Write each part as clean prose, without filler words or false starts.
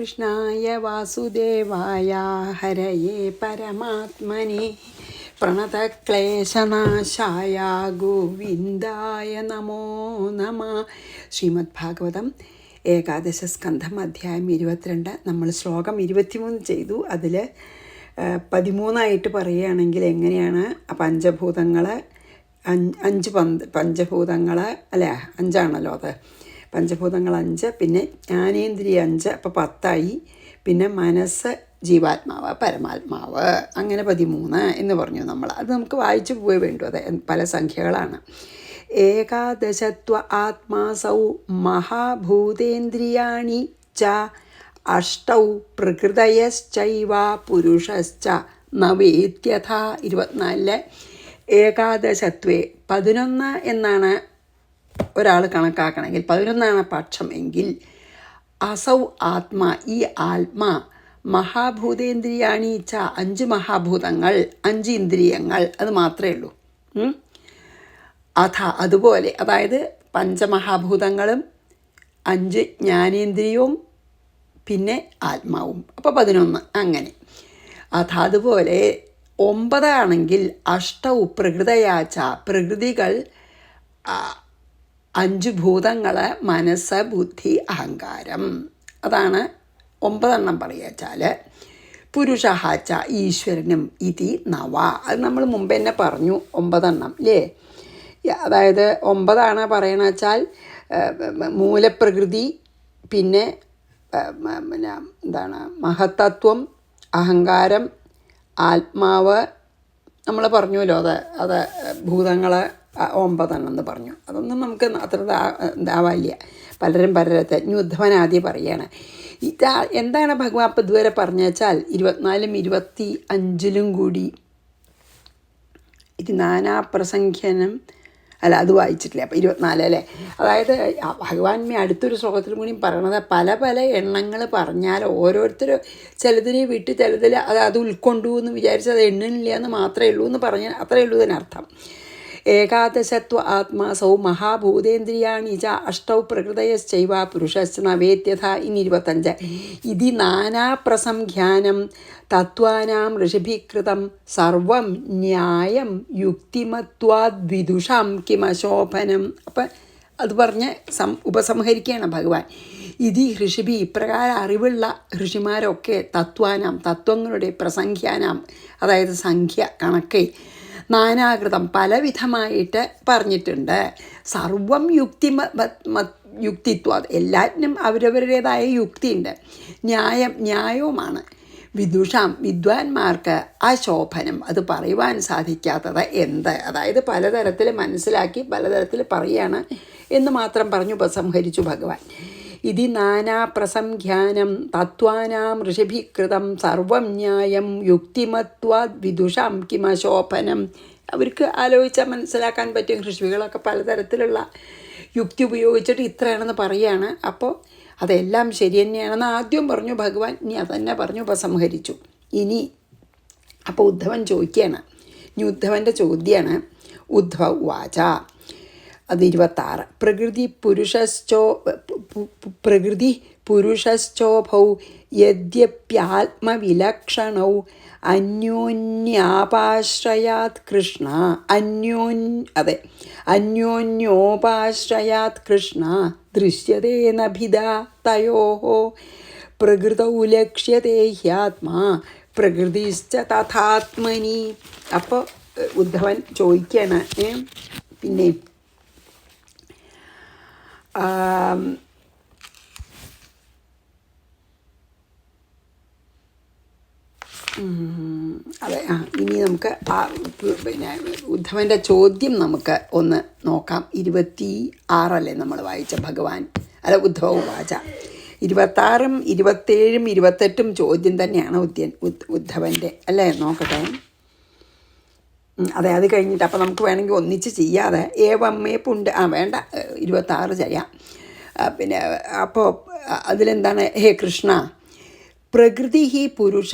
കൃഷ്ണായ വാസുദേവായ ഹരയേ പരമാത്മനെ പ്രണതക്ലേശനാശായ ഗോവിന്ദായ നമോ നമ. ശ്രീമദ് ഭാഗവതം ഏകാദശ സ്കന്ധം അധ്യായം 22. നമ്മൾ ശ്ലോകം 23 ചെയ്തു. അതിൽ 13 പറയുകയാണെങ്കിൽ എങ്ങനെയാണ് പഞ്ചഭൂതങ്ങൾ പഞ്ചഭൂതങ്ങൾ അല്ലേ, 5 അത്. പഞ്ചഭൂതങ്ങൾ 5, പിന്നെ ജ്ഞാനേന്ദ്രിയ 5, അപ്പോൾ 10. പിന്നെ മനസ്സ്, ജീവാത്മാവ്, പരമാത്മാവ്, അങ്ങനെ 13 എന്ന് പറഞ്ഞു നമ്മൾ. അത് നമുക്ക് വായിച്ചു പോയി വേണ്ടു. അത് പല സംഖ്യകളാണ്. ഏകാദശത്വ ആത്മാസൗ മഹാഭൂതേന്ദ്രിയാണി ച അഷ്ടൗ പ്രകൃതയശ്ചൈവ പുരുഷശ്ച നവേത്യഥ. 24 ഏകാദശത്വേ 11 എന്നാണ് ഒരാൾ കണക്കാക്കണമെങ്കിൽ, 11 പക്ഷം എങ്കിൽ, അസൗ ആത്മാ ഈ ആത്മാ, മഹാഭൂതേന്ദ്രിയാണി ച 5 മഹാഭൂതങ്ങൾ, 5 ഇന്ദ്രിയങ്ങൾ, അത് മാത്രമേ ഉള്ളൂ. അതുപോലെ, അതായത് പഞ്ചമഹാഭൂതങ്ങളും 5 ജ്ഞാനേന്ദ്രിയവും പിന്നെ ആത്മാവും, അപ്പോൾ 11 അങ്ങനെ. അതുപോലെ 9 ആണെങ്കിൽ അഷ്ടൗ പ്രകൃതയാച്ച, പ്രകൃതികൾ 5 ഭൂതങ്ങൾ, മനസ്സ്, ബുദ്ധി, അഹങ്കാരം, അതാണ് 9 പറയുകച്ചാൽ. പുരുഷഹാച്ച ഈശ്വരനും ഇതി നവ, അത് നമ്മൾ മുമ്പ് തന്നെ പറഞ്ഞു 9 അല്ലേ. അതായത് 9 പറയണ വെച്ചാൽ മൂലപ്രകൃതി, പിന്നെ എന്താണ് മഹത്തത്വം, അഹങ്കാരം, ആത്മാവ്, നമ്മൾ പറഞ്ഞുവല്ലോ. അത് ഭൂതങ്ങൾ 9 എന്ന് പറഞ്ഞു. അതൊന്നും നമുക്ക് അത്ര ഇതാവില്ല. പലരും ഇനി ഉദ്ധവൻ ആദ്യം പറയുകയാണ്. എന്താണ് ഭഗവാൻ അപ്പം ഇതുവരെ പറഞ്ഞു വെച്ചാൽ 24 25 കൂടി ഇത് നാനാപ്രസംഖ്യനം അല്ല, അത് വായിച്ചിട്ടില്ല. അപ്പോൾ 24 അല്ലേ. അതായത് ഭഗവാൻ അടുത്തൊരു ശ്ലോകത്തിൽ കൂടി പറയണത് പല പല എണ്ണങ്ങൾ പറഞ്ഞാൽ ഓരോരുത്തർ ചിലതിനെ വിട്ട് ചിലതിൽ അത് ഉൾക്കൊണ്ടു എന്ന് വിചാരിച്ച് അത് എണ്ണണില്ല എന്ന് മാത്രമേ ഉള്ളൂ എന്ന് പറഞ്ഞാൽ അത്രയേ ഉള്ളൂ ഇതിനർത്ഥം. ഏകാദശത്വ ആത്മാസൗ മഹാഭൂതേന്ദ്രിയാണി ച അഷ്ടൗ പ്രകൃതയശ്ചൈവ പുരുഷശ്ച നവേത്യഥ. 25 ഇതി നാനാപ്രസംഖ്യാനം തത്വാനാം ഋഷിഭികൃതം സർവം ന്യായം യുക്തിമത്വാദ്വിദുഷാം കിമശോഭനം. അപ്പം അത് പറഞ്ഞ് ഉപസംഹരിക്കുകയാണ് ഭഗവാൻ. ഇതി ഋഷിഭി, ഇപ്രകാരം അറിവുള്ള ഋഷിമാരൊക്കെ തത്വാനാം, തത്വങ്ങളുടെ പ്രസംഖ്യാനാം, അതായത് സംഖ്യ, കണക്ക്, നാനാകൃതം, പലവിധമായിട്ട് പറഞ്ഞിട്ടുണ്ട്. സർവം യുക്തിത്വം, എല്ലാറ്റിനും അവരവരുടേതായ യുക്തിയുണ്ട്. ന്യായവുമാണ്. വിദുഷാം, വിദ്വാൻമാർക്ക് അശോഭനം, അത് പറയുവാൻ സാധിക്കാത്തത് എന്ത്, അതായത് പലതരത്തിൽ മനസ്സിലാക്കി പലതരത്തിൽ പറയുകയാണ് എന്ന് മാത്രം പറഞ്ഞു ഉപസംഹരിച്ചു ഭഗവാൻ. ഇതി നാനാപ്രസംഖ്യാനം തത്വാനാം ഋഷിഭികൃതം സർവം ന്യായം യുക്തിമത്വാദ് വിദുഷാം കിമശോഭനം. അവർക്ക് ആലോചിച്ചാൽ മനസ്സിലാക്കാൻ പറ്റും. ഋഷികളൊക്കെ പലതരത്തിലുള്ള യുക്തി ഉപയോഗിച്ചിട്ട് ഇത്രയാണെന്ന് പറയുകയാണ്. അപ്പോൾ അതെല്ലാം ശരി തന്നെയാണെന്ന് ആദ്യം പറഞ്ഞു ഭഗവാൻ. ഇനി അതന്നെ പറഞ്ഞു ഉപസംഹരിച്ചു. ഇനി അപ്പോൾ ഉദ്ധവൻ ചോദിക്കുകയാണ്. ഇനി ഉദ്ധവൻ്റെ ചോദ്യമാണ്. ഉദ്ധവ വാച, അത് 26. പ്രകൃതി പുരുഷശ്ചോഭൗ യദ്യപ്യാത്മവിലക്ഷണൗ അന്യോന്യാപാശ്രയാത് കൃഷ്ണ. അന്യോന്യോപാശ്രയാത് കൃഷ്ണ ദൃശ്യതേ നഭിദാ തയോഃ പ്രകൃതൗ ലക്ഷ്യതേ ഹ്യാത്മാ പ്രകൃതിശ്ച തഥാത്മനി. അപ്പോൾ ഉദ്ധവൻ ചോദിക്കുകയാണ്. പിന്നെ അതെ, ഇനി നമുക്ക് പിന്നെ ഉദ്ധവൻ്റെ ചോദ്യം നമുക്ക് ഒന്ന് നോക്കാം. 26 നമ്മൾ വായിച്ച ഭഗവാൻ, അല്ല ഉദ്ധവ വാച. 26, 27, 28 ചോദ്യം തന്നെയാണ് ഉദ്ധവൻ്റെ, അല്ലേ. നോക്കട്ടെ. അതെ, അത് കഴിഞ്ഞിട്ട് അപ്പോൾ നമുക്ക് വേണമെങ്കിൽ ഒന്നിച്ച് ചെയ്യാതെ ഏവമ്മേ പുണ്ട് വേണ്ട, 26 ചെയ്യാം. പിന്നെ അപ്പോൾ അതിലെന്താണ്, ഹേ കൃഷ്ണ, പ്രകൃതി പുരുഷ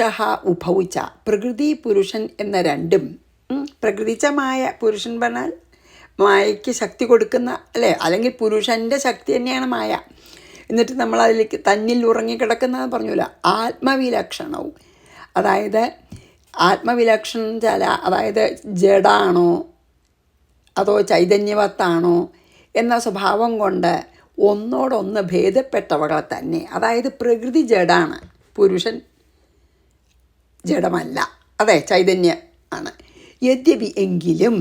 ഉഭൗച്ച, പ്രകൃതി പുരുഷൻ എന്ന രണ്ടും, പ്രകൃതിച്ച മായ, പുരുഷൻ പറഞ്ഞാൽ മായയ്ക്ക് ശക്തി കൊടുക്കുന്ന, അല്ലേ, അല്ലെങ്കിൽ പുരുഷൻ്റെ ശക്തി തന്നെയാണ് മായ. എന്നിട്ട് നമ്മൾ അതിലേക്ക് തന്നിൽ ഉറങ്ങിക്കിടക്കുന്നതെന്ന് പറഞ്ഞല്ലോ, ആത്മവിലക്ഷണവും. അതായത് ആത്മവിലക്ഷണം വെച്ചാൽ അതായത് ജഡാണോ അതോ ചൈതന്യവത്താണോ എന്ന സ്വഭാവം കൊണ്ട് ഒന്നോടൊന്ന് ഭേദപ്പെട്ടവകളെ തന്നെ. അതായത് പ്രകൃതി ജഡാണ്, പുരുഷൻ ജഡമല്ല, അതെ ചൈതന്യ ആണ്. യദ്യപി എങ്കിലും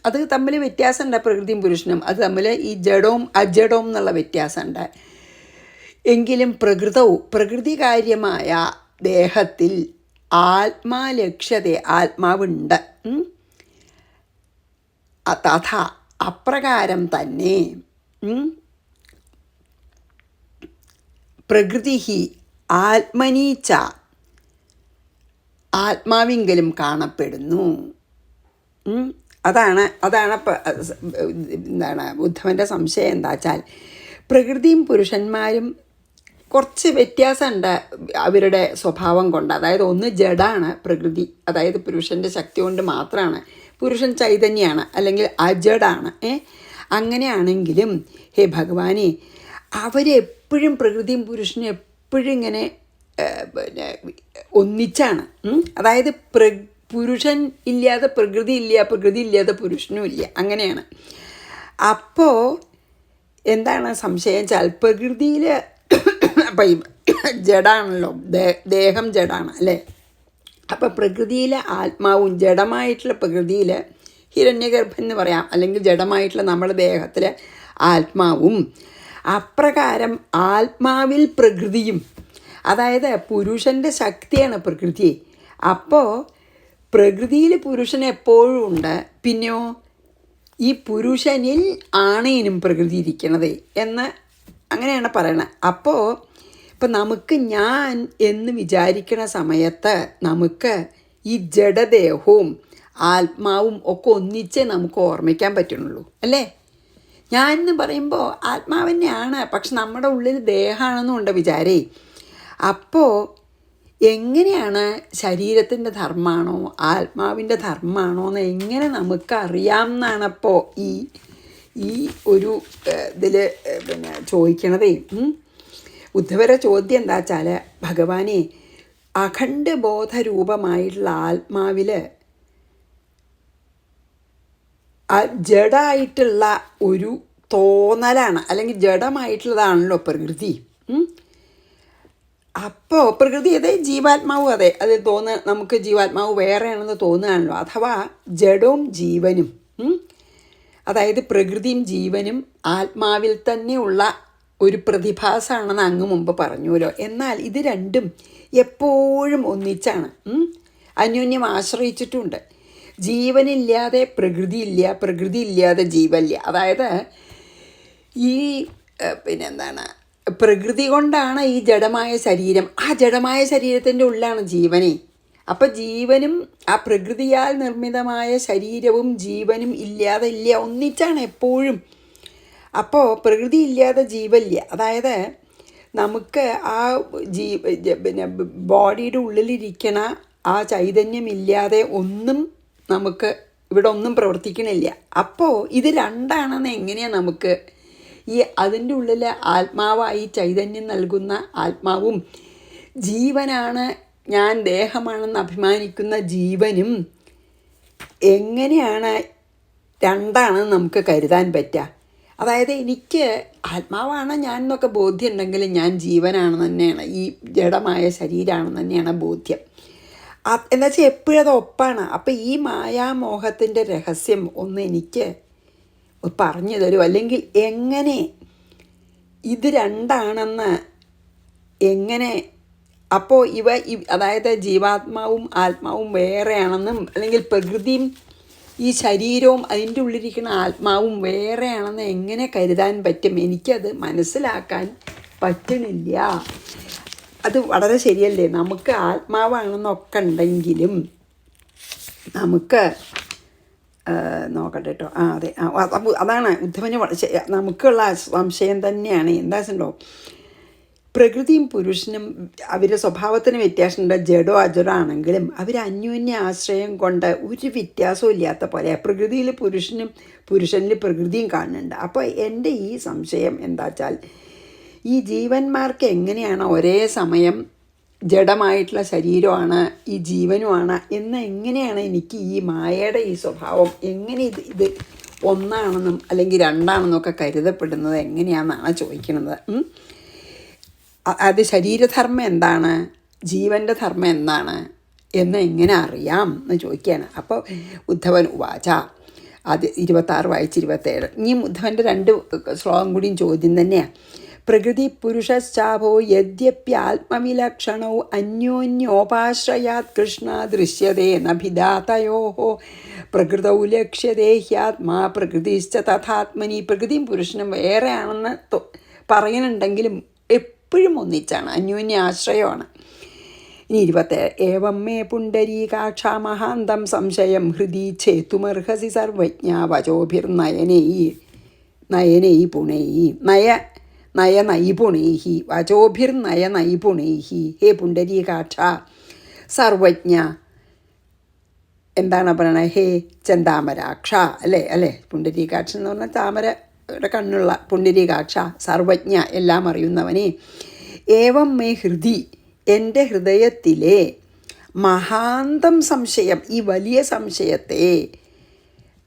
അത് തമ്മിൽ വ്യത്യാസമുണ്ട്, പ്രകൃതിയും പുരുഷനും അത് തമ്മിൽ ഈ ജഡവും അജഡവും എന്നുള്ള വ്യത്യാസമുണ്ട്. എങ്കിലും പ്രകൃതികാര്യമായ ദേഹത്തിൽ ആത്മാലക്ഷ്യത, ആത്മാവുണ്ട്. തഥാ അപ്രകാരം തന്നെ പ്രകൃതി ആത്മനീച്ച ആത്മാവിങ്കലും കാണപ്പെടുന്നു. അതാണ് എന്താണ് ഉദ്ധവൻ്റെ സംശയം. എന്താ വെച്ചാൽ പ്രകൃതിയും പുരുഷന്മാരും കുറച്ച് വ്യത്യാസമുണ്ട് അവരുടെ സ്വഭാവം കൊണ്ട്. അതായത് ഒന്ന് ജഡാണ് പ്രകൃതി, അതായത് പുരുഷൻ്റെ ശക്തി കൊണ്ട് മാത്രമാണ്. പുരുഷൻ ചൈതന്യമാണ്, അല്ലെങ്കിൽ അജഡാണ്. അങ്ങനെയാണെങ്കിലും ഹേ ഭഗവാനെ, അവരെപ്പോഴും പ്രകൃതിയും പുരുഷനും എപ്പോഴും ഇങ്ങനെ പിന്നെ ഒന്നിച്ചാണ്. അതായത് പുരുഷൻ ഇല്ലാതെ പ്രകൃതി ഇല്ല, പ്രകൃതി ഇല്ലാതെ പുരുഷനും ഇല്ല, അങ്ങനെയാണ്. അപ്പോൾ എന്താണ് സംശയം വെച്ചാൽ പ്രകൃതിയിൽ അപ്പം ജഡാണല്ലോ, ദേഹം ജഡാണ് അല്ലേ. അപ്പം പ്രകൃതിയിലെ ആത്മാവും ജഡമായിട്ടുള്ള പ്രകൃതിയിൽ ഹിരണ്യഗർഭൻ എന്ന് പറയാം, അല്ലെങ്കിൽ ജഡമായിട്ടുള്ള നമ്മുടെ ദേഹത്തിലെ ആത്മാവും അപ്രകാരം ആത്മാവിൽ പ്രകൃതിയും, അതായത് പുരുഷൻ്റെ ശക്തിയാണ് പ്രകൃതി. അപ്പോൾ പ്രകൃതിയിൽ പുരുഷൻ എപ്പോഴും ഉണ്ട്, പിന്നെയോ ഈ പുരുഷനിൽ ആണേനും പ്രകൃതി ഇരിക്കണത് എന്ന് അങ്ങനെയാണ് പറയണത്. അപ്പോൾ ഇപ്പം നമുക്ക് ഞാൻ എന്ന് വിചാരിക്കണ സമയത്ത് നമുക്ക് ഈ ജഡദേഹവും ആത്മാവും ഒക്കെ ഒന്നിച്ചേ നമുക്ക് ഓർമ്മിക്കാൻ പറ്റുന്നുള്ളൂ അല്ലേ. ഞാൻ എന്ന് പറയുമ്പോൾ ആത്മാവ് തന്നെയാണ്, പക്ഷെ നമ്മുടെ ഉള്ളിൽ ദേഹമാണെന്നുണ്ട് വിചാരേ. അപ്പോൾ എങ്ങനെയാണ് ശരീരത്തിൻ്റെ ധർമ്മമാണോ ആത്മാവിൻ്റെ ധർമ്മമാണോ എന്ന് എങ്ങനെ നമുക്കറിയാം എന്നാണ് അപ്പോൾ ഈ ഒരു ഇതിൽ പിന്നെ ചോദിക്കണതേ. ഉദ്ധവരെ ചോദ്യം എന്താ വെച്ചാൽ, ഭഗവാനെ അഖണ്ഡബോധരൂപമായിട്ടുള്ള ആത്മാവിൽ ജഡമായിട്ടുള്ള ഒരു തോന്നലാണ്, അല്ലെങ്കിൽ ജഡമായിട്ടുള്ളതാണല്ലോ പ്രകൃതി. അപ്പോൾ പ്രകൃതി അതെ, ജീവാത്മാവും അതെ, അത് നമുക്ക് ജീവാത്മാവ് വേറെയാണെന്ന് തോന്നുകയാണല്ലോ. അഥവാ ജഡവും ജീവനും, അതായത് പ്രകൃതിയും ജീവനും ആത്മാവിൽ തന്നെയുള്ള ഒരു പ്രതിഭാസമാണെന്ന് അങ്ങ് മുമ്പ് പറഞ്ഞുവല്ലോ. എന്നാൽ ഇത് രണ്ടും എപ്പോഴും ഒന്നിച്ചാണ്, അന്യോന്യം ആശ്രയിച്ചിട്ടുമുണ്ട്. ജീവനില്ലാതെ പ്രകൃതിയില്ല, പ്രകൃതി ഇല്ലാതെ ജീവനില്ല. അതായത് ഈ പിന്നെന്താണ്, പ്രകൃതി കൊണ്ടാണ് ഈ ജഡമായ ശരീരം, ആ ജഡമായ ശരീരത്തിൻ്റെ ഉള്ളിലാണ് ജീവനെ. അപ്പം ജീവനും ആ പ്രകൃതിയാൽ നിർമ്മിതമായ ശരീരവും ജീവനും ഇല്ലാതെ ഇല്ല, ഒന്നിച്ചാണ് എപ്പോഴും. അപ്പോൾ പ്രകൃതി ഇല്ലാതെ ജീവനില്ല. അതായത് നമുക്ക് ആ പിന്നെ ബോഡിയുടെ ഉള്ളിലിരിക്കണ ആ ചൈതന്യമില്ലാതെ ഒന്നും നമുക്ക് ഇവിടെ ഒന്നും പ്രവർത്തിക്കണില്ല. അപ്പോൾ ഇത് രണ്ടാണെന്ന് എങ്ങനെയാണ് നമുക്ക് ഈ അതിൻ്റെ ഉള്ളിൽ ആത്മാവായി ചൈതന്യം നൽകുന്ന ആത്മാവും ജീവനാണ്, ഞാൻ ദേഹമാണെന്ന് അഭിമാനിക്കുന്ന ജീവനും എങ്ങനെയാണ് രണ്ടാണെന്ന് നമുക്ക് കരുതാൻ പറ്റുക? അതായത് എനിക്ക് ആത്മാവാണ് ഞാൻ എന്നൊക്കെ ബോധ്യം ഉണ്ടെങ്കിൽ ഞാൻ ജീവനാണെന്ന് തന്നെയാണ്, ഈ ജഡമായ ശരീരമാണെന്ന് തന്നെയാണ് ബോധ്യം. എന്താ വെച്ചാൽ എപ്പോഴും അത് ഒപ്പാണ്. അപ്പം ഈ മായാമോഹത്തിൻ്റെ രഹസ്യം ഒന്ന് എനിക്ക് പറഞ്ഞു തരൂ, അല്ലെങ്കിൽ എങ്ങനെ ഇത് രണ്ടാണെന്ന് എങ്ങനെ. അപ്പോൾ അതായത് ജീവാത്മാവും ആത്മാവും വേറെയാണെന്നും, അല്ലെങ്കിൽ പ്രകൃതിയും ഈ ശരീരവും അതിൻ്റെ ഉള്ളിലിരിക്കുന്ന ആത്മാവും വേറെയാണെന്ന് എങ്ങനെ കരുതാൻ പറ്റും? എനിക്കത് മനസ്സിലാക്കാൻ പറ്റണില്ല. അത് വളരെ ശരിയല്ലേ, നമുക്ക് ആത്മാവാണെന്നൊക്കെ ഉണ്ടെങ്കിലും നമുക്ക് നോക്കട്ടെ കേട്ടോ. അതെ, അതാണ് ഉദ്ധവന് നമുക്കുള്ള സംശയം തന്നെയാണ്. എന്താ വെച്ചിട്ടുണ്ടോ, പ്രകൃതിയും പുരുഷനും അവരുടെ സ്വഭാവത്തിന് വ്യത്യാസമുണ്ട്. ജഡോ അജഡോ ആണെങ്കിലും അവർ അന്യോന്യ ആശ്രയം കൊണ്ട് ഒരു വ്യത്യാസവും ഇല്ലാത്ത പോലെ പ്രകൃതിയിൽ പുരുഷനും പുരുഷനിൽ പ്രകൃതിയും കാണുന്നുണ്ട്. അപ്പോൾ എൻ്റെ ഈ സംശയം എന്താ വെച്ചാൽ, ഈ ജീവന്മാർക്ക് എങ്ങനെയാണ് ഒരേ സമയം ജഡമായിട്ടുള്ള ശരീരമാണ് ഈ ജീവനുമാണ് എന്ന് എങ്ങനെയാണ് എനിക്ക് ഈ മായയുടെ ഈ സ്വഭാവം എങ്ങനെ ഇത് ഒന്നാണെന്നും അല്ലെങ്കിൽ രണ്ടാണെന്നൊക്കെ കരുതപ്പെടുന്നത് എങ്ങനെയാണെന്നാണ് ചോദിക്കുന്നത്. അത് ശരീരധർമ്മം എന്താണ്, ജീവൻ്റെ ധർമ്മം എന്താണ് എന്ന് എങ്ങനെ അറിയാം എന്ന് ചോദിക്കുകയാണ്. അപ്പോൾ ഉദ്ധവൻ ഉവാച, അത് 26 വായിച്ച് 27. ഇനി ഉദ്ധവൻ്റെ 2 ശ്ലോകം കൂടിയും ചോദ്യം തന്നെയാണ്. പ്രകൃതി പുരുഷശ്ചാഭോ യദ്യപ്യാത്മവിലക്ഷണോ അന്യോന്യോപാശ്രയാത് കൃഷ്ണ ദൃശ്യതേ നഭിദാതയോ പ്രകൃതൗ ലക്ഷ്യതേ ഹ്യാത്മാ പ്രകൃതിശ്ച തഥാത്മനി. പ്രകൃതിയും പുരുഷനും വേറെയാണെന്ന് പറയുന്നുണ്ടെങ്കിലും എപ്പോഴും ഒന്നിച്ചാണ്, അന്യോന്യ ആശ്രയമാണ്. ഇനി 27. ഏവം മേ പുണ്ടരീകാക്ഷ മഹാന്തം സംശയം ഹൃദി ചേത്തുമർഹസി സർവജ്ഞ വചോഭിർനയനൈ നയനൈപുണൈ വചോഭിർനയനൈപുണൈ. ഹേ പുണ്ടരീകാക്ഷ സർവജ്ഞ, എന്താണ് പറയണത്, ഹേ ചെന്താമരാക്ഷ അല്ലേ പുണ്ടരീകാക്ഷൻ എന്ന് പറഞ്ഞാൽ താമരയുടെ കണ്ണുള്ള പുണ്ടരീകാക്ഷ, സർവജ്ഞ എല്ലാം അറിയുന്നവനെ. ഏവം മേ ഹൃദി, എൻ്റെ ഹൃദയത്തിലെ മഹാന്തം സംശയം, ഈ വലിയ സംശയത്തെ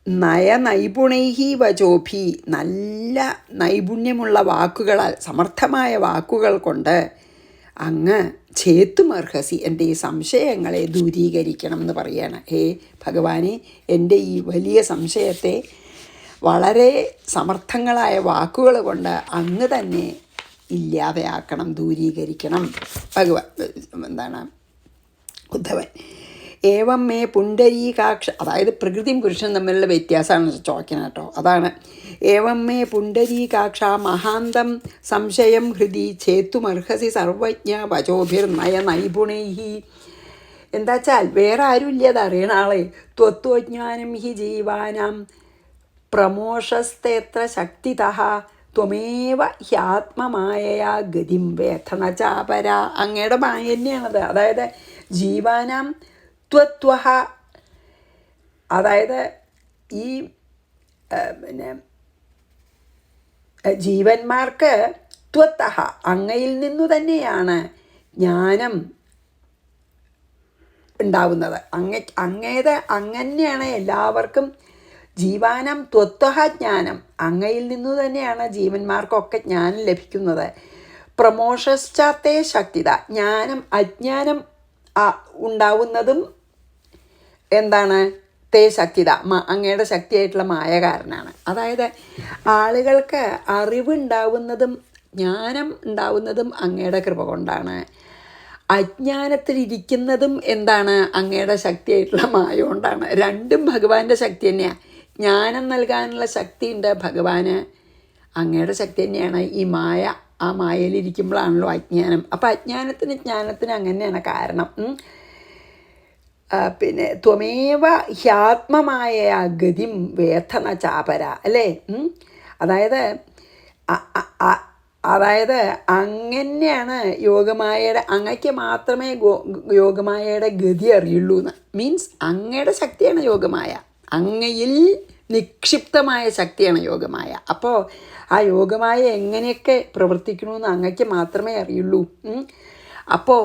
നയനൈപുണൈഹി വചോഭി, നല്ല നൈപുണ്യമുള്ള വാക്കുകളാൽ, സമർത്ഥമായ വാക്കുകൾ കൊണ്ട് അങ്ങ് ചേത്തുമർഹസി, എൻ്റെ ഈ സംശയങ്ങളെ ദൂരീകരിക്കണം എന്ന് പറയുകയാണ്. ഹേ ഭഗവാനെ, എൻ്റെ ഈ വലിയ സംശയത്തെ വളരെ സമർത്ഥങ്ങളായ വാക്കുകൾ കൊണ്ട് അങ്ങ് തന്നെ ഇല്ലാതെയാക്കണം, ദൂരീകരിക്കണം. ഉദ്ധവൻ. ഏവം മേ പുണ്ടരീകാക്ഷ, അതായത് പ്രകൃതിയും പുരുഷനും തമ്മിലുള്ള വ്യത്യാസമാണ് ചോദിക്കണം കേട്ടോ, അതാണ്. ഏവം മേ പുണ്ടരീകാക്ഷ മഹാന്തം സംശയം ഹൃദി ചേത്തുമർഹസി സർവജ്ഞ വചോഭിർനയനൈപുണൈ. എന്താ വെച്ചാൽ വേറെ ആരുമില്ല അത് അറിയണ ആളെ. ത്വത്വജ്ഞാനം ഹി ജീവാനാം പ്രമോഷസ്തേത്ര ശക്തിതഃ ത്വമേവ ഹ്യാത്മമായയാ ഗതിം വേഥന ചാപര. അങ്ങയുടെ മായ തന്നെയാണത്. അതായത് ജീവാനാം ത്വത്വഹ, അതായത് ഈ ജീവന്മാർക്ക് ത്വത്തഹ, അങ്ങയിൽ നിന്നു തന്നെയാണ് ജ്ഞാനം ഉണ്ടാവുന്നത്. അങ്ങനെയാണ് എല്ലാവർക്കും ജീവാനം ത്വത്വഹ ജ്ഞാനം, അങ്ങയിൽ നിന്നു തന്നെയാണ് ജീവന്മാർക്കൊക്കെ ജ്ഞാനം ലഭിക്കുന്നത്. പ്രമോഷശ്ചാത്തേ ശക്തിത, ജ്ഞാനം അജ്ഞാനം ഉണ്ടാവുന്നതും എന്താണ്, തേ ശക്തിത, അങ്ങയുടെ ശക്തിയായിട്ടുള്ള മായ കാരനാണ്. അതായത് ആളുകൾക്ക് അറിവുണ്ടാവുന്നതും ജ്ഞാനം ഉണ്ടാവുന്നതും അങ്ങയുടെ കൃപ കൊണ്ടാണ്. അജ്ഞാനത്തിലിരിക്കുന്നതും എന്താണ്, അങ്ങയുടെ ശക്തിയായിട്ടുള്ള മായ കൊണ്ടാണ്. രണ്ടും ഭഗവാന്റെ ശക്തി തന്നെയാണ്. ജ്ഞാനം നൽകാനുള്ള ശക്തിയുണ്ട് ഭഗവാന്, അങ്ങയുടെ ശക്തി തന്നെയാണ് ഈ മായ. ആ മായയിലിരിക്കുമ്പോഴാണല്ലോ അജ്ഞാനം. അപ്പം ജ്ഞാനത്തിന് അങ്ങനെയാണ് കാരണം. പിന്നെ ത്വമേവ ഹ്യാത്മമായ ഗതിം വേഥന ചാപര അല്ലേ. അതായത് അങ്ങനെയാണ് യോഗമായയുടെ, അങ്ങയ്ക്ക് മാത്രമേ യോഗമായയുടെ ഗതി അറിയുള്ളൂ എന്ന്. മീൻസ് അങ്ങയുടെ ശക്തിയാണ് യോഗമായ, അങ്ങയിൽ നിക്ഷിപ്തമായ ശക്തിയാണ് യോഗമായ. അപ്പോൾ ആ യോഗമായ എങ്ങനെയൊക്കെ പ്രവർത്തിക്കണമെന്ന് അങ്ങയ്ക്ക് മാത്രമേ അറിയുള്ളൂ. അപ്പോൾ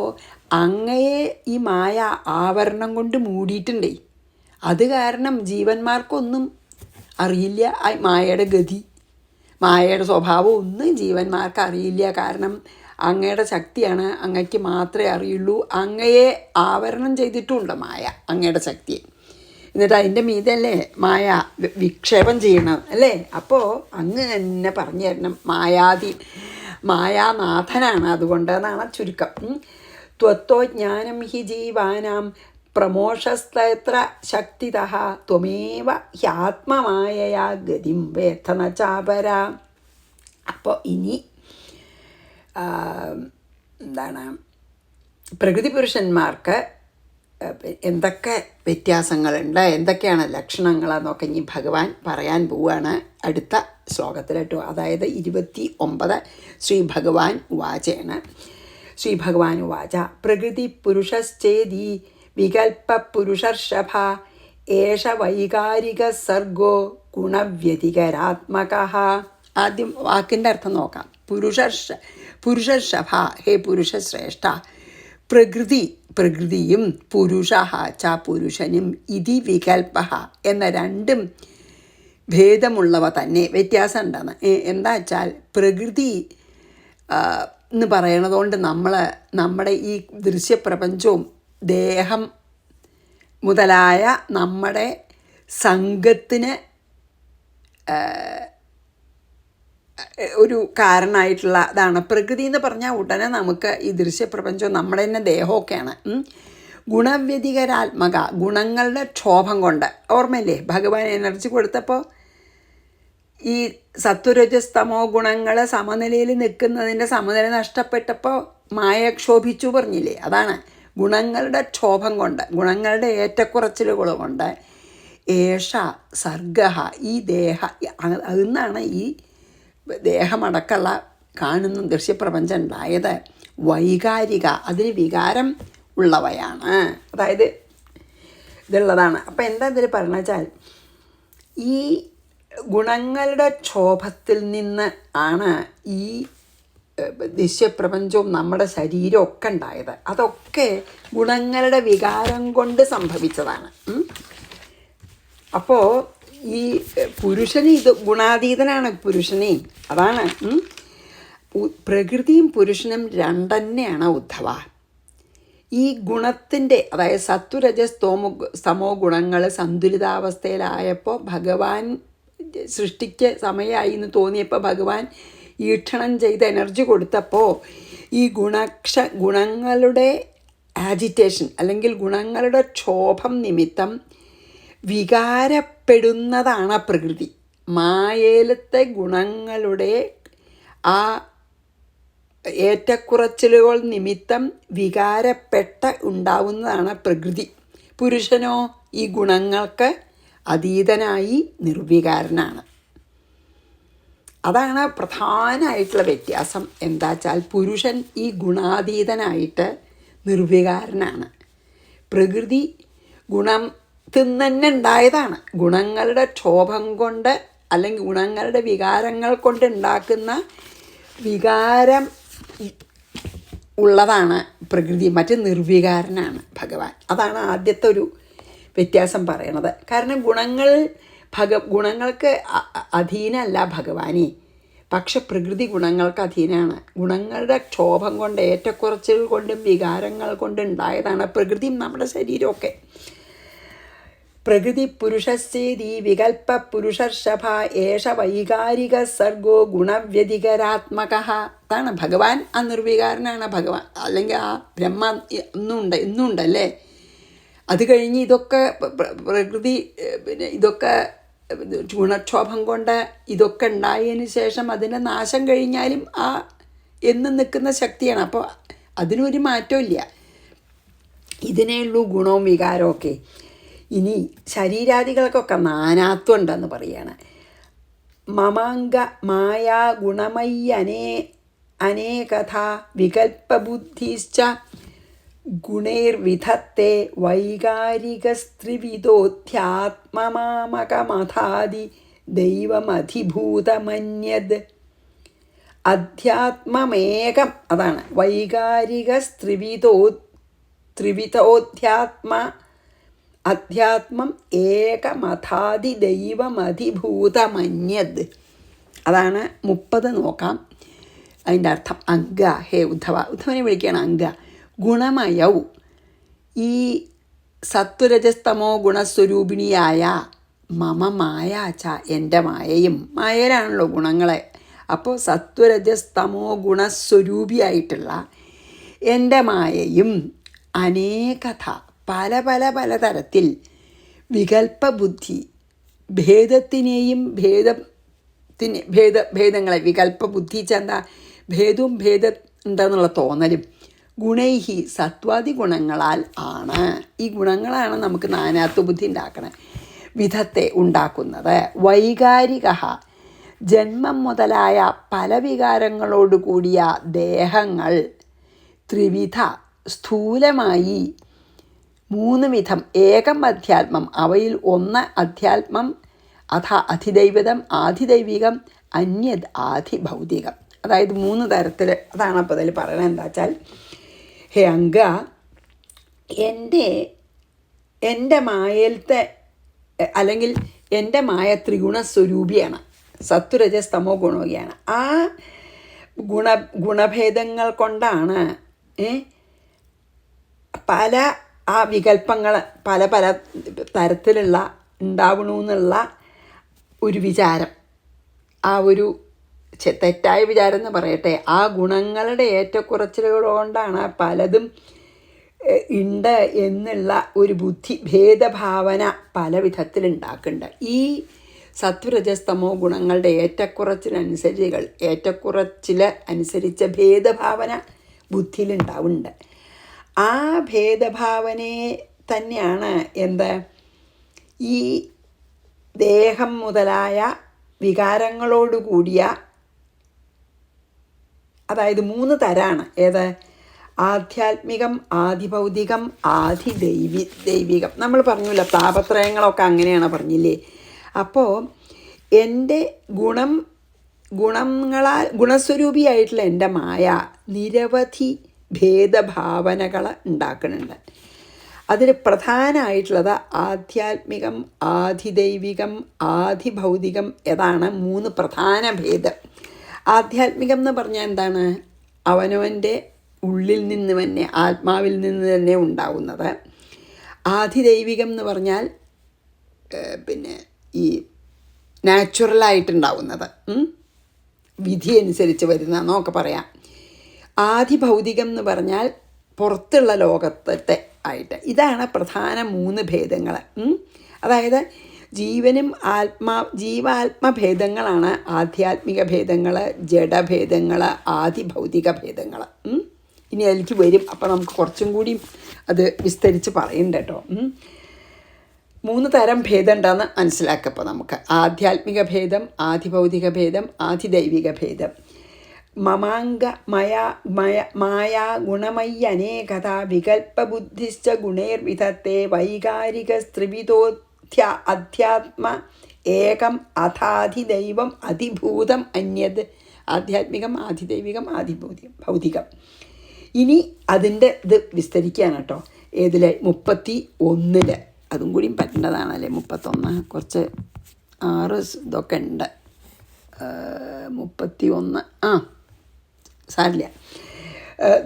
അങ്ങയെ ഈ മായ ആവരണം കൊണ്ട് മൂടിയിട്ടുണ്ടേ. അത് കാരണം ജീവന്മാർക്കൊന്നും അറിയില്ല ആ മായയുടെ ഗതി, മായയുടെ സ്വഭാവം ഒന്നും ജീവന്മാർക്ക് അറിയില്ല. കാരണം അങ്ങയുടെ ശക്തിയാണ്, അങ്ങയ്ക്ക് മാത്രമേ അറിയുള്ളൂ. അങ്ങയെ ആവരണം ചെയ്തിട്ടുമുണ്ട് മായ, അങ്ങയുടെ ശക്തിയെ. എന്നിട്ട് അതിൻ്റെ മീതല്ലേ മായ വിക്ഷേപം ചെയ്യണം അല്ലേ. അപ്പോൾ അങ്ങ് തന്നെ പറഞ്ഞു തരണം. മായാനാഥനാണ്, അതുകൊണ്ടെന്നാണ് ചുരുക്കം. ത്വത്വജ്ഞാനം ഹി ജീവാനാം പ്രമോഷസ്തത്ര ശക്തിതഃ ത്വമേവ ഹ്യാത്മമായയാ ഗതിം വേഥന ചാപര. അപ്പോൾ ഇനി എന്താണ്, പ്രകൃതി പുരുഷന്മാർക്ക് എന്തൊക്കെ വ്യത്യാസങ്ങളുണ്ട്, എന്തൊക്കെയാണ് ലക്ഷണങ്ങളെന്നൊക്കെ ഇനി ഭഗവാൻ പറയാൻ പോവുകയാണ് അടുത്ത ശ്ലോകത്തിലിട്ടു. അതായത് 29 ശ്രീ ഭഗവാൻ ഉവാചയാണ്. ശ്രീ ഭഗവാൻ ഉവാച, പ്രകൃതി പുരുഷശ്ചേതി വികൽപ്പ പുരുഷർഷഭ ഏഷ വൈകാരിക സർഗോ ഗുണവ്യതികരാത്മക. ആദ്യം വാക്കിൻ്റെ അർത്ഥം നോക്കാം. പുരുഷർഷഭ, ഹേ പുരുഷശ്രേഷ്ഠ, പ്രകൃതിയും പുരുഷ ച പുരുഷനും ഇതി വികൽപ്പ എന്ന രണ്ടും ഭേദമുള്ളവ തന്നെ. വ്യത്യാസം ഉണ്ടെന്ന്. എന്താ വെച്ചാൽ പ്രകൃതി എന്ന് പറയണതുകൊണ്ട് നമ്മുടെ ഈ ദൃശ്യപ്രപഞ്ചവും ദേഹം മുതലായ നമ്മുടെ സംഘത്തിന് ഒരു കാരണമായിട്ടുള്ള അതാണ് പ്രകൃതി എന്ന് പറഞ്ഞാൽ ഉടനെ നമുക്ക് ഈ ദൃശ്യപ്രപഞ്ചവും നമ്മുടെ തന്നെ ദേഹമൊക്കെയാണ്. ഗുണവ്യതികരാത്മക, ഗുണങ്ങളുടെ ക്ഷോഭം കൊണ്ട്. ഓർമ്മയില്ലേ ഭഗവാൻ എനർജി കൊടുത്തപ്പോൾ ഈ സത്വരജസ്തമോ ഗുണങ്ങൾ സമനിലയിൽ നിൽക്കുന്നതിൻ്റെ സമനില നഷ്ടപ്പെട്ടപ്പോൾ മായ ക്ഷോഭിച്ചു പറഞ്ഞില്ലേ. അതാണ് ഗുണങ്ങളുടെ ക്ഷോഭം കൊണ്ട്, ഗുണങ്ങളുടെ ഏറ്റക്കുറച്ചിലുകൾ കൊണ്ട്. ഏഷ സർഗ, ഈ അതിന്നാണ് ഈ ദേഹമടക്കമുള്ള കാണുന്ന ദൃശ്യപ്രപഞ്ചം ഉണ്ടായത്. വൈകാരിക, അതിന് വികാരം ഉള്ളവയാണ്. അതായത് ഇതുള്ളതാണ്. അപ്പം എന്താ ഇതിൽ പറഞ്ഞു വെച്ചാൽ ഈ ഗുണങ്ങളുടെ ക്ഷോഭത്തിൽ നിന്ന് ആണ് ഈ ദൃശ്യപ്രപഞ്ചവും നമ്മുടെ ശരീരമൊക്കെ ഉണ്ടായത്. അതൊക്കെ ഗുണങ്ങളുടെ വികാരം കൊണ്ട് സംഭവിച്ചതാണ്. അപ്പോൾ ഈ പുരുഷന് ഇത് ഗുണാതീതനാണ് പുരുഷനെ. അതാണ് പ്രകൃതിയും പുരുഷനും രണ്ടെന്നെയാണ് ഉദ്ധവ. ഈ ഗുണത്തിൻ്റെ, അതായത് സത്വരജസ് സമോ ഗുണങ്ങൾ സന്തുലിതാവസ്ഥയിലായപ്പോൾ ഭഗവാൻ സൃഷ്ടിക്ക് സമയമായി എന്ന് തോന്നിയപ്പോൾ ഭഗവാൻ ഈക്ഷണം ചെയ്ത് എനർജി കൊടുത്തപ്പോൾ ഈ ഗുണങ്ങളുടെ ആജിറ്റേഷൻ അല്ലെങ്കിൽ ഗുണങ്ങളുടെ ക്ഷോഭം നിമിത്തം വികാരപ്പെടുന്നതാണ് പ്രകൃതി. മായേലത്തെ ഗുണങ്ങളുടെ ആ ഏറ്റക്കുറച്ചിലുകൾ നിമിത്തം ഉണ്ടാവുന്നതാണ് പ്രകൃതി. പുരുഷനോ ഈ ഗുണങ്ങൾക്ക് അതീതനായി നിർവികാരനാണ്. അതാണ് പ്രധാനമായിട്ടുള്ള വ്യത്യാസം. എന്താ വെച്ചാൽ പുരുഷൻ ഈ ഗുണാതീതനായിട്ട് നിർവികാരനാണ്. പ്രകൃതി ഗുണത്തിൽ തന്നെ ഉണ്ടായതാണ്. ഗുണങ്ങളുടെ ക്ഷോഭം കൊണ്ട് അല്ലെങ്കിൽ ഗുണങ്ങളുടെ വികാരങ്ങൾ കൊണ്ട് ഉണ്ടാക്കുന്ന വികാരം ഉള്ളതാണ് പ്രകൃതി. മറ്റ് നിർവികാരനാണ് ഭഗവാൻ. അതാണ് ആദ്യത്തെ ഒരു വ്യത്യാസം പറയണത്. കാരണം ഗുണങ്ങൾക്ക് അധീനമല്ല ഭഗവാനെ, പക്ഷെ പ്രകൃതി ഗുണങ്ങൾക്ക് അധീനമാണ്. ഗുണങ്ങളുടെ ക്ഷോഭം കൊണ്ട് ഏറ്റക്കുറച്ചിൽ കൊണ്ടും വികാരങ്ങൾ കൊണ്ടുണ്ടായതാണ് പ്രകൃതിയും നമ്മുടെ ശരീരമൊക്കെ. പ്രകൃതി പുരുഷശ്ചേതി വികൽപ്പ പുരുഷർഷഭ ഏഷ വൈകാരിക സർഗോ ഗുണവ്യതികരാത്മക. അതാണ് ഭഗവാൻ ആ നിർവികാരനാണ്. ഭഗവാൻ അല്ലെങ്കിൽ ആ ബ്രഹ്മ ഇന്നുണ്ടല്ലേ. അത് കഴിഞ്ഞ് ഇതൊക്കെ പ്രകൃതി ഇതൊക്കെ ഗുണക്ഷോഭം കൊണ്ട് ഇതൊക്കെ ഉണ്ടായതിന് ശേഷം അതിൻ്റെ നാശം കഴിഞ്ഞാലും ആ എന്നും നിൽക്കുന്ന ശക്തിയാണ്. അപ്പോൾ അതിനൊരു മാറ്റമില്ല. ഇതിനേ ഉള്ളൂ ഗുണവും വികാരവും ഒക്കെ. ഇനി ശരീരാദികൾക്കൊക്കെ നാനാത്വം ഉണ്ടെന്ന് പറയുകയാണ്. മമാംഗ മായാ ഗുണമയ്യനേ അനേകഥ വികൽപ്പബുദ്ധിശ്ച ഗുണൈർവിധത്തെ വൈകാരികസ്ത്രിവിധോധ്യാത്മമാമകമഥാദി ദൈവമധിഭൂതമന്യത്. അധ്യാത്മമേകം, അതാണ് അധ്യാത്മം ഏകമഥാദി ദൈവമധിഭൂതമന്യത്. അതാണ് 30 നോക്കാം. അതിൻ്റെ അർത്ഥം അംഗ, ഹേ ഉദ്ധവനെ വിളിക്കുകയാണ് അംഗ. ഗുണമയൗ, ഈ സത്വരജസ്തമോ ഗുണസ്വരൂപിണിയായ മമ മായാച്ച, എൻ്റെ മായയും. മായയിലാണല്ലോ ഗുണങ്ങളെ. അപ്പോൾ സത്വരജസ്തമോ ഗുണസ്വരൂപിയായിട്ടുള്ള എൻ്റെ മായയും അനേകഥ, പല വികൽപ്പബുദ്ധി, ഭേദത്തിനെയും ഭേദങ്ങളെ വികൽപ്പബുദ്ധി ചെന്താ ഭേദവും എന്താന്നുള്ള തോന്നലും ഗുണൈഹി സത്വാദി ഗുണങ്ങളാൽ ആണ്. ഈ ഗുണങ്ങളാണ് നമുക്ക് നാനാത്വ ബുദ്ധി ഉണ്ടാക്കണത്, വിധത്തെ ഉണ്ടാക്കുന്നത്. വൈകാരിക, ജന്മം മുതലായ പല വികാരങ്ങളോട് കൂടിയ ദേഹങ്ങൾ ത്രിവിധ, സ്ഥൂലമായി 3 വിധം. ഏകം അധ്യാത്മം, അവയിൽ ഒന്ന് അധ്യാത്മം, അഥ അധിദൈവതം, ആധിദൈവികം, അന്യത് ആധിഭൗതികം. അതായത് 3 തരത്തിൽ. അതാണ് അപ്പോൾ അതിൽ പറയണത് എന്താ വെച്ചാൽ, ഹേ അംഗ, എൻ്റെ മായയിലത്തെ അല്ലെങ്കിൽ എൻ്റെ മായ ത്രിഗുണസ്വരൂപിയാണ്, സത്വരജസ്തമോ ഗുണമൊക്കെയാണ്. ആ ഗുണഭേദങ്ങൾ കൊണ്ടാണ് പല ആ വികല്പങ്ങൾ പല പല തരത്തിലുള്ള ഉണ്ടാവണമെന്നുള്ള ഒരു വിചാരം, ആ ഒരു തെറ്റായ വിചാരം എന്ന് പറയട്ടെ, ആ ഗുണങ്ങളുടെ ഏറ്റക്കുറച്ചിലുകൾ കൊണ്ടാണ് പലതും ഉണ്ട് എന്നുള്ള ഒരു ഭേദഭാവന പല വിധത്തിൽ ഉണ്ടാക്കുന്നുണ്ട്. ഈ സത്വരജസ്തമോ ഗുണങ്ങളുടെ ഏറ്റക്കുറച്ചിൽ അനുസരിച്ച ഭേദഭാവന ബുദ്ധിയിലുണ്ടാവുന്നുണ്ട്. ആ ഭേദഭാവനയെ തന്നെയാണ് ഈ ദേഹം മുതലായ വികാരങ്ങളോടുകൂടിയ, അതായത് 3 തരാണ്. ആധ്യാത്മികം, ആധിഭൗതികം, ദൈവികം. നമ്മൾ പറഞ്ഞല്ലോ താപത്രയങ്ങളൊക്കെ അങ്ങനെയാണ് പറഞ്ഞില്ലേ. അപ്പോൾ എൻ്റെ ഗുണസ്വരൂപിയായിട്ടുള്ള എൻ്റെ മായ നിരവധി ഭേദഭാവനകൾ ഉണ്ടാക്കുന്നുണ്ട്. അതിൽ പ്രധാനമായിട്ടുള്ളത് ആധ്യാത്മികം, ആധിദൈവികം, ആധിഭൗതികം. ഏതാണ് 3 പ്രധാന ഭേദം. ആധ്യാത്മികം എന്ന് പറഞ്ഞാൽ എന്താണ്? അവനവൻ്റെ ഉള്ളിൽ നിന്ന് തന്നെ, ആത്മാവിൽ നിന്ന് തന്നെ ഉണ്ടാവുന്നത്. ആധിദൈവികം എന്ന് പറഞ്ഞാൽ ഈ നാച്ചുറലായിട്ടുണ്ടാവുന്നത്, വിധി അനുസരിച്ച് വരുന്നതെന്നൊക്കെ പറയാം. ആധിഭൗതികം എന്ന് പറഞ്ഞാൽ പുറത്തുള്ള ലോകത്തെ ആയിട്ട്. ഇതാണ് പ്രധാന 3 ഭേദങ്ങൾ. അതായത് ജീവാത്മഭേദങ്ങളാണ് ആധ്യാത്മിക ഭേദങ്ങൾ, ജഡഭേദങ്ങൾ, ആധിഭൗതിക ഭേദങ്ങൾ. ഇനി അതിലേക്ക് വരും. അപ്പോൾ നമുക്ക് കുറച്ചും കൂടി അത് വിസ്തരിച്ച് പറയുന്നുണ്ട് കേട്ടോ. 3 തരം ഭേദം ഉണ്ടെന്ന് മനസ്സിലാക്കപ്പോൾ നമുക്ക്. ആധ്യാത്മിക ഭേദം, ആധിഭൗതിക ഭേദം, ആധിദൈവിക ഭേദം. മമാംഗ മായാ ഗുണമയ്യനേകഥ വികൽപ്പബുദ്ധിശ്ച ഗുണേർവിധത്തെ വൈകാരിക സ്ത്രിവിധോധ്യ അധ്യാത്മ ഏകം അഥാധിദൈവം അതിഭൂതം അന്യത്. ആധ്യാത്മികം, ആധിദൈവികം, ഭൗതികം. ഇനി അതിൻ്റെ ഇത് വിസ്തരിക്കുകയാണ് കേട്ടോ. 31 അതും കൂടിയും പറ്റേണ്ടതാണല്ലേ. 31 കുറച്ച് 6 ഇതൊക്കെ ഉണ്ട്. 31 സാരില്ല.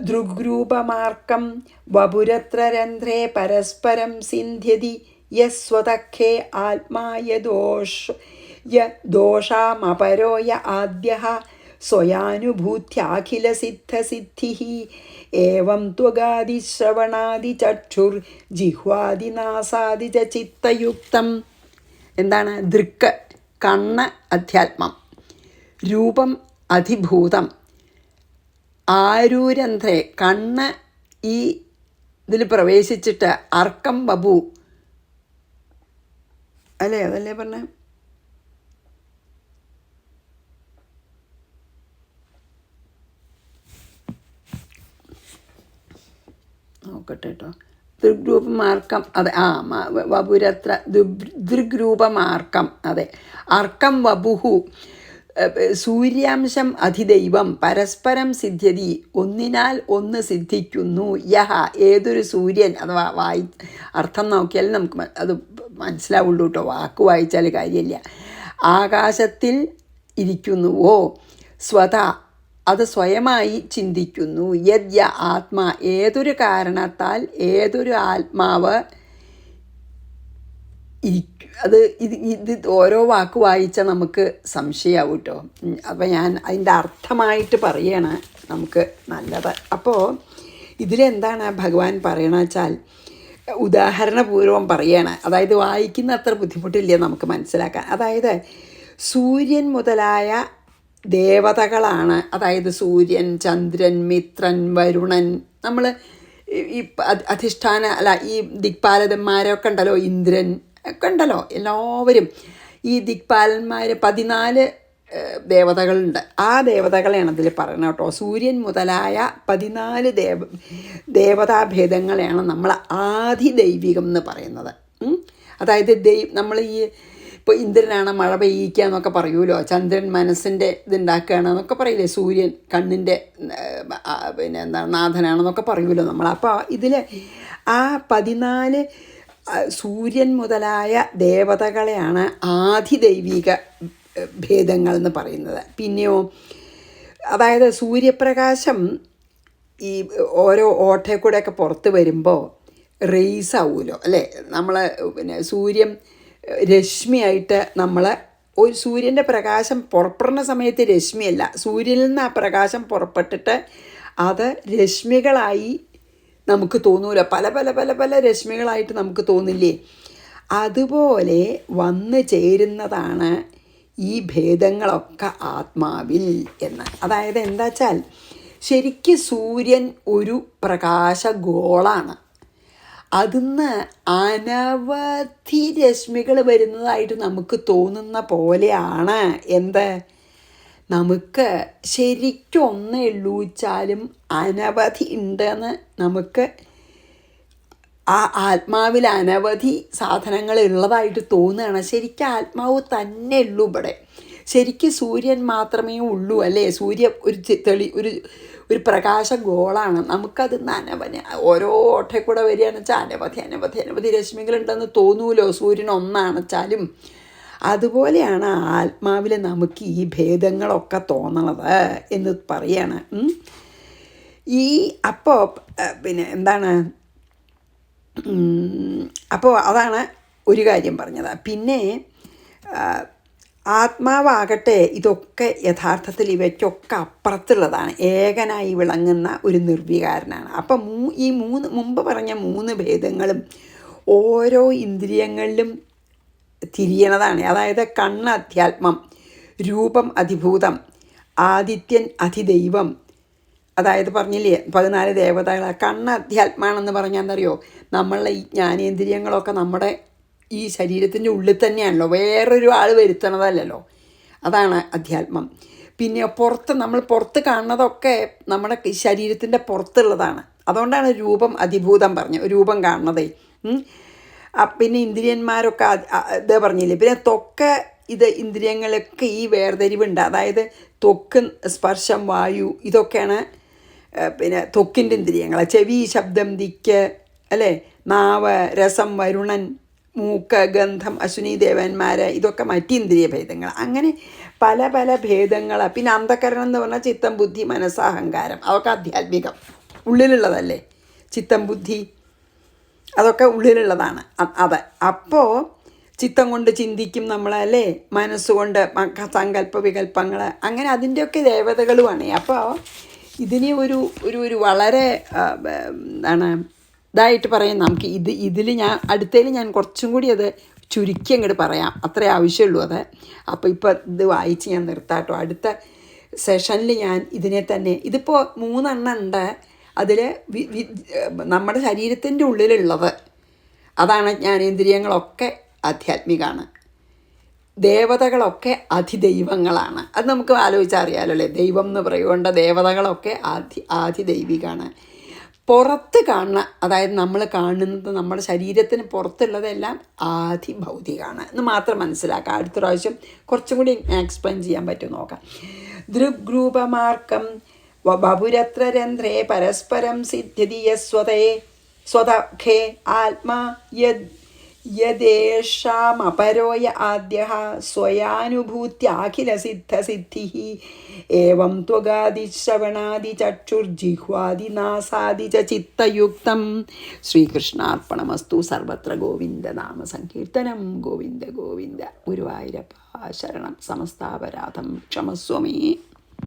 ദൃഗ്രൂപമാർക്കം വപുരത്രരന്ധ്രേ പരസ്പരം സിന്ധ്യതി യസ്വതഖേ ആത്മായ ദോഷാമപരോയ ആദ്യഃ സ്വയാനുഭൂത്യാഖിലസിദ്ധസിദ്ധിഃ ഏവം ത്വഗാദിശ്രവണാദിചക്ഷുർജിഹ്വാദിനാസാദി ച ചിത്തയുക്തം. എന്താണ്? ദൃക്ക് കണ്ണ് അധ്യാത്മം, രൂപം അധിഭൂതം, ആരൂരന്ധ്രേ കണ്ണ് ഈ ഇതിൽ പ്രവേശിച്ചിട്ട്, അർക്കം ബബു അല്ലേ, അതല്ലേ പറഞ്ഞ. നോക്കട്ടെ കേട്ടോ. ദൃഗ്രൂപമാർക്കം, അതെ. വപുരത്ര ദൃഗ്രൂപമാർക്കം, അതെ. അർക്കം വപുഹു സൂര്യാംശം അധിദൈവം പരസ്പരം സിദ്ധ്യതി ഒന്നിനാൽ ഒന്ന് സിദ്ധിക്കുന്നു. യഹ ഏതൊരു സൂര്യൻ, അഥവാ അർത്ഥം നോക്കിയാൽ നമുക്ക് അത് മനസ്സിലാവുള്ളൂ കേട്ടോ, വാക്ക് വായിച്ചാൽ കാര്യമില്ല. ആകാശത്തിൽ ഇരിക്കുന്നുവോ, സ്വത അത് സ്വയമായി ചിന്തിക്കുന്നു. യദ്യ ആത്മാ ഏതൊരു കാരണത്താൽ ഏതൊരു ആത്മാവ് ഇത് ഓരോ വാക്ക് വായിച്ചാൽ നമുക്ക് സംശയമാവും കേട്ടോ. അപ്പോൾ ഞാൻ അതിൻ്റെ അർത്ഥമായിട്ട് പറയണ നമുക്ക് നല്ലത്. അപ്പോൾ ഇതിലെന്താണ് ഭഗവാൻ പറയണ വെച്ചാൽ, ഉദാഹരണപൂർവം പറയണ, അതായത് വായിക്കുന്ന അത്ര ബുദ്ധിമുട്ടില്ല നമുക്ക് മനസ്സിലാക്കാൻ. അതായത് സൂര്യൻ മുതലായ ദേവതകളാണ്, അതായത് സൂര്യൻ, ചന്ദ്രൻ, മിത്രൻ, വരുണൻ, നമ്മൾ ഈ അധിഷ്ഠാന ഈ ദിക്പാലകന്മാരൊക്കെ ഉണ്ടല്ലോ, ഇന്ദ്രൻ ഒക്കെ ഉണ്ടല്ലോ, എല്ലാവരും ഈ ദിക്പാലന്മാർ 14 ദേവതകളുണ്ട്. ആ ദേവതകളെയാണ് അതിൽ പറയുന്നത് കേട്ടോ. സൂര്യൻ മുതലായ 14 ദേവതാഭേദങ്ങളെയാണ് നമ്മൾ ആധിദൈവികം എന്ന് പറയുന്നത്. അതായത് നമ്മൾ ഈ ഇപ്പോൾ ഇന്ദ്രനാണ് മഴ പെയ്യിക്കുക എന്നൊക്കെ പറയുമല്ലോ, ചന്ദ്രൻ മനസ്സിൻ്റെ ഇതുണ്ടാക്കുകയാണ് എന്നൊക്കെ പറയില്ലേ, സൂര്യൻ കണ്ണിൻ്റെ പിന്നെ എന്താണ് നാഥനാണെന്നൊക്കെ പറയുമല്ലോ നമ്മൾ. അപ്പോൾ ഇതിൽ ആ 14 സൂര്യൻ മുതലായ ദേവതകളെയാണ് ആധിദൈവിക ഭേദങ്ങൾ എന്ന് പറയുന്നത്. പിന്നെയോ അതായത് സൂര്യപ്രകാശം ഈ ഓരോ ഓട്ടയിൽ കൂടെയൊക്കെ പുറത്ത് വരുമ്പോൾ റേസ് ആവുമല്ലോ അല്ലേ. നമ്മൾ പിന്നെ സൂര്യൻ രശ്മിയായിട്ട് നമ്മൾ ഒരു സൂര്യൻ്റെ പ്രകാശം പുറപ്പെടുന്ന സമയത്ത് രശ്മിയല്ല, സൂര്യനിൽ നിന്ന് ആ പ്രകാശം പുറപ്പെട്ടിട്ട് അത് രശ്മികളായി നമുക്ക് തോന്നൂല, പല പല പല പല രശ്മികളായിട്ട് നമുക്ക് തോന്നില്ലേ. അതുപോലെ വന്നു ചേരുന്നതാണ് ഈ ഭേദങ്ങളൊക്കെ ആത്മാവിൽ എന്ന്. അതായത് എന്താ വെച്ചാൽ ശരിക്കും സൂര്യൻ ഒരു പ്രകാശഗോളാണ്, അതിന്ന് അനവധി രശ്മികൾ വരുന്നതായിട്ട് നമുക്ക് തോന്നുന്ന പോലെയാണ് എന്ത്, നമുക്ക് ശരിക്കും ഒന്നേ ഉള്ളൂ വെച്ചാലും അനവധി ഉണ്ടെന്ന് നമുക്ക് ആ ആത്മാവിൽ അനവധി സാധനങ്ങൾ ഉള്ളതായിട്ട് തോന്നുകയാണ്. ശരിക്കും ആത്മാവ് തന്നെ ഉള്ളൂ ഇവിടെ, ശരിക്കും സൂര്യൻ മാത്രമേ ഉള്ളൂ അല്ലേ. സൂര്യ ഒരു പ്രകാശഗോളാണ്, നമുക്കത് ഓരോ ഓട്ടയിൽ കൂടെ വരികയാണെന്ന് വെച്ചാൽ അനവധി അനവധി അനവധി രശ്മികളുണ്ടെന്ന് തോന്നൂലോ സൂര്യൻ ഒന്നാണെച്ചാലും. അതുപോലെയാണ് ആത്മാവിൽ നമുക്ക് ഈ ഭേദങ്ങളൊക്കെ തോന്നണത് എന്ന് പറയാണ്. അപ്പോൾ പിന്നെ എന്താണ്, അപ്പോൾ അതാണ് ഒരു കാര്യം പറഞ്ഞത്. പിന്നെ ആത്മാവാകട്ടെ ഇതൊക്കെ യഥാർത്ഥത്തിൽ ഇവയ്ക്കൊക്കെ അപ്പുറത്തുള്ളതാണ്, ഏകനായി വിളങ്ങുന്ന ഒരു നിർവികാരനാണ്. അപ്പം ഈ മുമ്പ് പറഞ്ഞ 3 ഭേദങ്ങളും ഓരോ ഇന്ദ്രിയങ്ങളിലും തിരിയണതാണ്. അതായത് കണ്ണ് അധ്യാത്മം, രൂപം അധിഭൂതം, ആദിത്യൻ അധിദൈവം. അതായത് പറഞ്ഞില്ലേ 14 ദേവതകൾ. കണ്ണ് അധ്യാത്മാണെന്ന് പറഞ്ഞാൽ എന്തറിയോ, നമ്മളുടെ ഈ ജ്ഞാനേന്ദ്രിയങ്ങളൊക്കെ നമ്മുടെ ഈ ശരീരത്തിൻ്റെ ഉള്ളിൽ തന്നെയാണല്ലോ, വേറൊരു ആൾ വരുത്തണതല്ലല്ലോ, അതാണ് അധ്യാത്മം. പിന്നെ നമ്മൾ പുറത്ത് കാണുന്നതൊക്കെ നമ്മുടെ ശരീരത്തിൻ്റെ പുറത്തുള്ളതാണ്, അതുകൊണ്ടാണ് രൂപം അധിഭൂതം പറഞ്ഞത്, രൂപം കാണുന്നതേ. പിന്നെ ഇന്ദ്രിയന്മാരൊക്കെ ഇത് പറഞ്ഞില്ലേ. പിന്നെ ത്വക്ക്, ഇത് ഇന്ദ്രിയങ്ങളൊക്കെ ഈ വേർതിരിവുണ്ട്. അതായത് ത്വക്ക്, സ്പർശം, വായു, ഇതൊക്കെയാണ് പിന്നെ ത്വക്കിൻ്റെ ഇന്ദ്രിയങ്ങൾ. ചെവി, ശബ്ദം, ദിക്ക് അല്ലേ, നാവ്, രസം, വരുണൻ, മൂക്ക്, ഗന്ധം, അശ്വിനി ദേവന്മാർ, ഇതൊക്കെ മറ്റിന്ദ്രിയ ഭേദങ്ങൾ. അങ്ങനെ പല പല ഭേദങ്ങൾ. പിന്നെ അന്ധകരണം എന്ന് പറഞ്ഞാൽ ചിത്തം, ബുദ്ധി, മനസ്സ്, അഹങ്കാരം, അതൊക്കെ ആധ്യാത്മികം, ഉള്ളിലുള്ളതല്ലേ. ചിത്തം, ബുദ്ധി, അതൊക്കെ ഉള്ളിലുള്ളതാണ് അത്. അപ്പോൾ ചിത്തം കൊണ്ട് ചിന്തിക്കും നമ്മളല്ലേ, മനസ്സുകൊണ്ട് സങ്കല്പ വികല്പങ്ങൾ, അങ്ങനെ അതിൻ്റെയൊക്കെ ദേവതകളുമാണ്. അപ്പോൾ ഇതിനെ ഒരു വളരെ എന്താണ് ഇതായിട്ട് പറയാം നമുക്ക്. ഇതിൽ അടുത്തതിൽ ഞാൻ കുറച്ചും കൂടി അത് ചുരുക്കി അങ്ങോട്ട് പറയാം, അത്രേ ആവശ്യമുള്ളൂ അത്. അപ്പോൾ ഇപ്പോൾ ഇത് വായിച്ച് ഞാൻ നിർത്താട്ടോ. അടുത്ത സെഷനിൽ ഞാൻ ഇതിനെ തന്നെ, ഇതിപ്പോൾ 3 എണ്ണം ഉണ്ട്, അതിൽ നമ്മുടെ ശരീരത്തിൻ്റെ ഉള്ളിലുള്ളത് അതാണ് ജ്ഞാനേന്ദ്രിയങ്ങളൊക്കെ ആധ്യാത്മികമാണ്, ദേവതകളൊക്കെ അധിദൈവങ്ങളാണ്. അത് നമുക്ക് ആലോചിച്ചാൽ അറിയാമല്ലോ അല്ലേ. ദൈവം എന്ന് പറയുകൊണ്ട് ദേവതകളൊക്കെ ആധിദൈവികമാണ്. പുറത്ത് കാണുന്ന, അതായത് നമ്മൾ കാണുന്നത് നമ്മുടെ ശരീരത്തിന് പുറത്തുള്ളതെല്ലാം ആധിഭൗതികമാണ് എന്ന് മാത്രം മനസ്സിലാക്കാം. അടുത്ത പ്രാവശ്യം കുറച്ചും കൂടി എക്സ്പ്ലെയിൻ ചെയ്യാൻ പറ്റും നോക്കാം. ദൃഗ്രൂപമാർക്കം ബഭുരത്ര രന്ധ്രേ പരസ്പരം സിദ്ധ്യതി സ്വതഖേ ആത്മാ യേഷാമപരോയ ആദ്യഃ സ്വയാനുഭൂത്യാഖിലസിദ്ധസിദ്ധിഃ ഏവം ത്വഗാദിശ്രവണാദിചക്ഷുർജിഹ്വാദിനാസാദി ച ചിത്തയുക്തം. ശ്രീകൃഷ്ണാർപ്പണമസ്തു. സർവത്ര ഗോവിന്ദനാമ സങ്കീർത്തനം. ഗോവിന്ദ ഗോവിന്ദ. ഗുരുവായൂരപ്പ ശരണം. സമസ്താപരാധം ക്ഷമസ്വമേ.